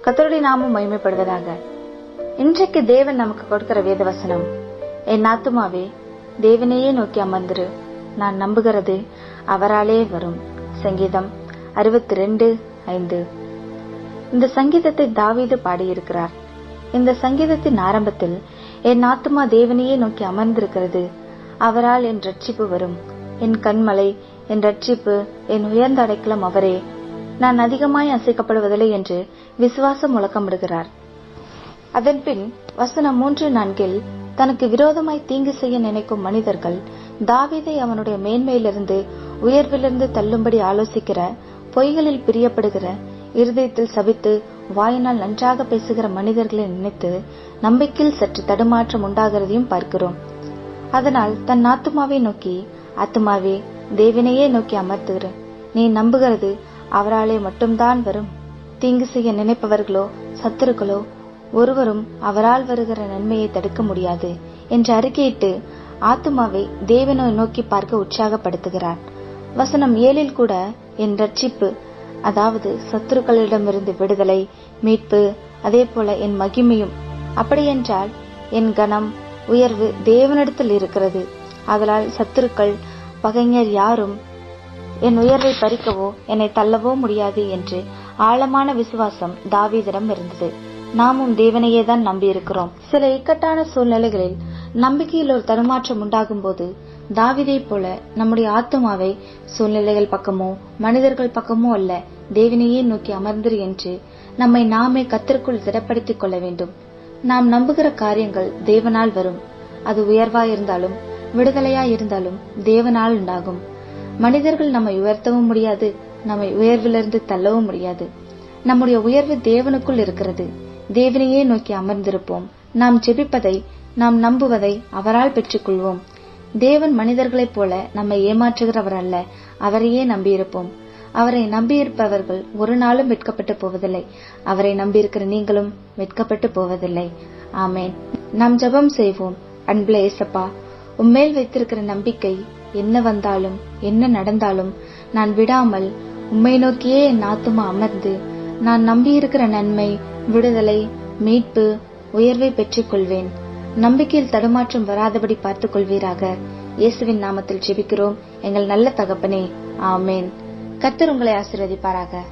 கர்த்தருடைய நாமம் மகிமைப்படுவதாக. இன்றைக்கு தேவன் நமக்கு கொடுக்கிற வேத வசனம், என் ஆத்துமாவே தேவனையே நோக்கி அமர்ந்திரு, நான் நம்புகிறது அவராலே வரும். சங்கீதம் 62:5. இந்த சங்கீதத்தை தாவீது பாடியிருக்கிறார். இந்த சங்கீதத்தின் ஆரம்பத்தில், என் ஆத்துமா தேவனையே நோக்கி அமர்ந்திருக்கிறது, அவரால் என் ரட்சிப்பு வரும். என் கண்மலை, என் ரட்சிப்பு, என் உயர்ந்த அடைக்கலம் அவரே, நான் அதிகமாய் அசைக்கப்படுவதில்லை என்று விசுவாசம் முழக்கமிடுகிறார். அதன்பின் வசனம் 3-4 தனக்கு விரோதமாய் தீங்கு செய்ய நினைக்கும் மனிதர்கள் தாவீதை அவனுடைய மேன்மையிலிருந்து உயர்விலிருந்து தள்ளும்படி ஆலோசிக்கிற, பொய்களில் பிரியப்படுகிற, இருதயத்தில் சபித்து வாயினால் நன்றாக பேசுகிற மனிதர்களை நினைத்து நம்பிக்கையில் சற்று தடுமாற்றம் உண்டாகிறதையும் பார்க்கிறோம். அதனால் தன் ஆத்துமாவை நோக்கி, ஆத்துமாவே தேவனையே நோக்கி அமர்த்துகிற, நீ நம்புகிறது அவராலே மட்டும்தான் வரும். தீங்கு செய்ய நினைப்பவர்களோ சத்துருக்களோ ஒருவரும் அவரால் வருகிற நன்மையை தடுக்க முடியாது என்று அறிக்கையிட்டு ஆத்துமாவை தேவனை நோக்கி பார்க்க உற்சாகப்படுத்துகிறார். வசனம் 7 கூட, என் ரட்சிப்பு, அதாவது சத்துருக்களிடமிருந்து விடுதலை, மீட்பு, அதே போல என் மகிமையும், அப்படியென்றால் என் கனம், உயர்வு தேவனிடத்தில் இருக்கிறது. அதனால் சத்துருக்கள், பகைஞர் யாரும் என் உயர்வை பறிக்கவோ என்னை தள்ளவோ முடியாது என்று ஆழமான விசுவாசம் தாவீதிடம் இருந்தது. நாமும் தேவனையே தான் நம்பியிருக்கிறோம். சில இக்கட்டான சூழ்நிலைகளில் நம்பிக்கையில் ஒரு தடுமாற்றம் உண்டாகும் போது தாவீதை போல நம்முடைய ஆத்துமாவை சூழ்நிலைகள் பக்கமோ மனிதர்கள் பக்கமோ அல்ல, தேவனையே நோக்கி அமர்ந்திரு என்று நம்மை நாமே கர்த்தருக்குள் திடப்படுத்திக் கொள்ள வேண்டும். நாம் நம்புகிற காரியங்கள் தேவனால் வரும். அது உயர்வாயிருந்தாலும் விடுதலையாயிருந்தாலும் தேவனால் உண்டாகும். மனிதர்கள் நம்மை உயர்த்தவும் முடியாது, நம்மை உயர்விலிருந்து தள்ளவும் முடியாது. நம்முடைய உயர்வு தேவனுக்குள் இருக்கிறது. தேவனையே நோக்கி அமர்ந்திருப்போம். நாம் ஜெபிப்பதை, நாம் நம்புவதை அவரால் பெற்றுக்கொள்வோம். தேவன் மனிதர்களைப் போல நம்மை ஏமாற்றுகிறவர் அல்ல, அவரையே நம்பியிருப்போம். அவரை நம்பியிருப்பவர்கள் ஒரு நாளும் வெட்கப்பட்டு போவதில்லை. அவரை நம்பியிருக்கிற நீங்களும் வெட்கப்பட்டு போவதில்லை. ஆமேன். நாம் ஜெபம் செய்வோம். அன்புள்ள ஏசப்பா, உம்மேல் வைத்திருக்கிற நம்பிக்கை என்ன வந்தாலும் என்ன நடந்தாலும் நான் விடாமல் உம்மை நோக்கியே என் ஆத்துமா அமர்ந்து நான் நம்பியிருக்கிற நன்மை, விடுதலை, மீட்பு, உயர்வை பெற்றுக் கொள்வேன். நம்பிக்கையில் தடுமாற்றம் வராதபடி பார்த்துக் கொள்வீராக. இயேசுவின் நாமத்தில் ஜெபிக்கிறோம் எங்கள் நல்ல தகப்பனே. ஆமேன். கர்த்தர் உங்களை ஆசீர்வதிப்பாராக.